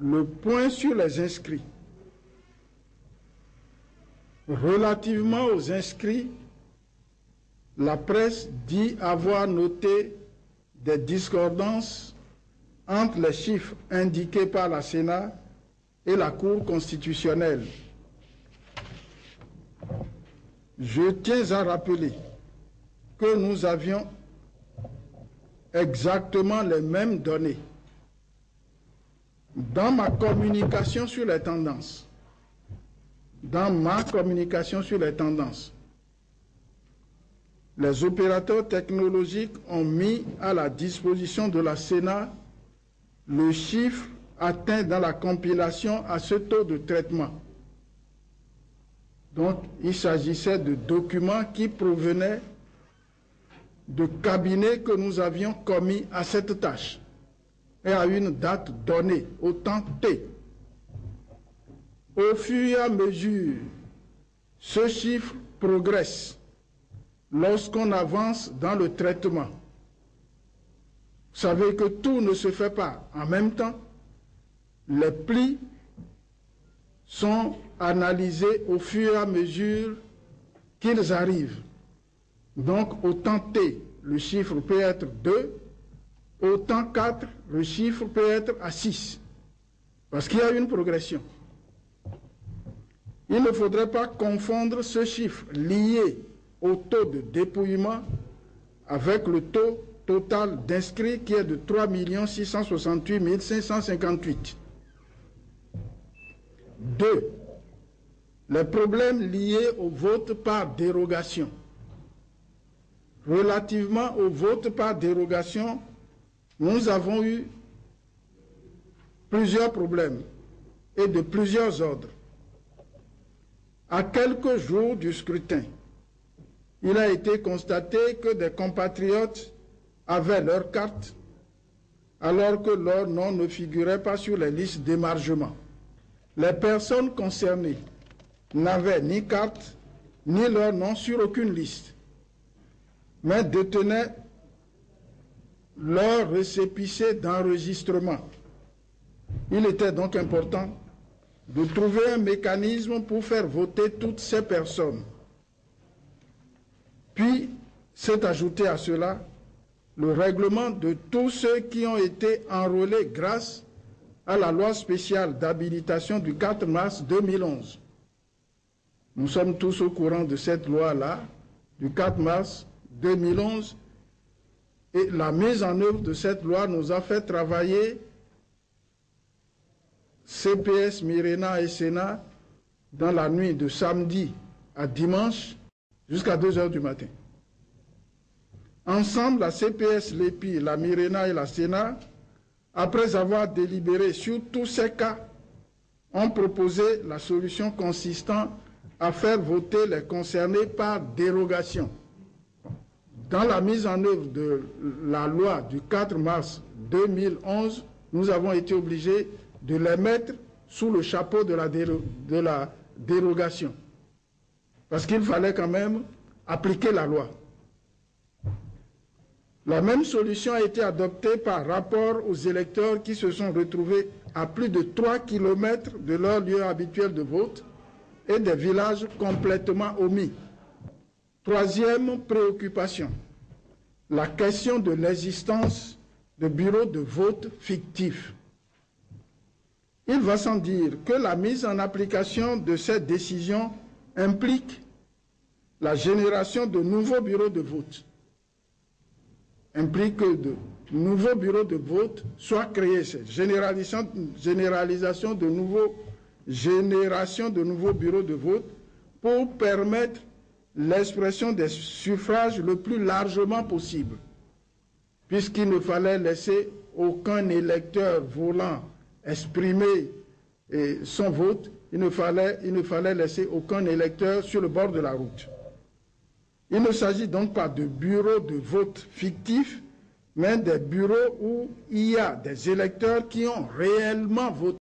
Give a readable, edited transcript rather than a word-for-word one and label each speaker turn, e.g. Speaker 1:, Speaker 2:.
Speaker 1: le point sur les inscrits. Relativement aux inscrits, la presse dit avoir noté des discordances entre les chiffres indiqués par la Sénat et la Cour constitutionnelle. Je tiens à rappeler que nous avions exactement les mêmes données. Dans ma communication sur les tendances, les opérateurs technologiques ont mis à la disposition de la Sénat le chiffre atteint dans la compilation à ce taux de traitement. Donc, il s'agissait de documents qui provenaient de cabinets que nous avions commis à cette tâche et à une date donnée, au temps T. Au fur et à mesure, ce chiffre progresse lorsqu'on avance dans le traitement. Vous savez que tout ne se fait pas en même temps. Les plis sont analysés au fur et à mesure qu'ils arrivent. Donc, au temps T, le chiffre peut être 2, au temps 4, le chiffre peut être à 6, parce qu'il y a une progression. Il ne faudrait pas confondre ce chiffre lié au taux de dépouillement avec le taux total d'inscrits qui est de 3 668 558. 2. Les problèmes liés au vote par dérogation. Relativement au vote par dérogation, nous avons eu plusieurs problèmes et de plusieurs ordres. À quelques jours du scrutin, il a été constaté que des compatriotes avaient leur carte alors que leur nom ne figurait pas sur les listes d'émargement. Les personnes concernées n'avaient ni carte ni leur nom sur aucune liste, mais détenaient leur récépissé d'enregistrement. Il était donc important de trouver un mécanisme pour faire voter toutes ces personnes. Puis, s'est ajouté à cela le règlement de tous ceux qui ont été enrôlés grâce à la loi spéciale d'habilitation du 4 mars 2011. Nous sommes tous au courant de cette loi-là, du 4 mars 2011, et la mise en œuvre de cette loi nous a fait travailler CPS, Mirena et Sénat dans la nuit de samedi à dimanche jusqu'à 2 heures du matin. Ensemble, la CPS, l'EPI, la Mirena et la Sénat, après avoir délibéré sur tous ces cas, ont proposé la solution consistant à faire voter les concernés par dérogation. Dans la mise en œuvre de la loi du 4 mars 2011, nous avons été obligés de les mettre sous le chapeau de la dérogation. Parce qu'il fallait quand même appliquer la loi. La même solution a été adoptée par rapport aux électeurs qui se sont retrouvés à plus de 3 km de leur lieu habituel de vote et des villages complètement omis. Troisième préoccupation, la question de l'existence de bureaux de vote fictifs. Il va sans dire que la mise en application de cette décision implique la génération de nouveaux bureaux de vote. Implique que de nouveaux bureaux de vote soient créés. Cette génération de nouveaux bureaux de vote pour permettre l'expression des suffrages le plus largement possible, puisqu'il ne fallait laisser aucun électeur voulant exprimer son vote, il ne fallait laisser aucun électeur sur le bord de la route. Il ne s'agit donc pas de bureaux de vote fictifs, mais des bureaux où il y a des électeurs qui ont réellement voté.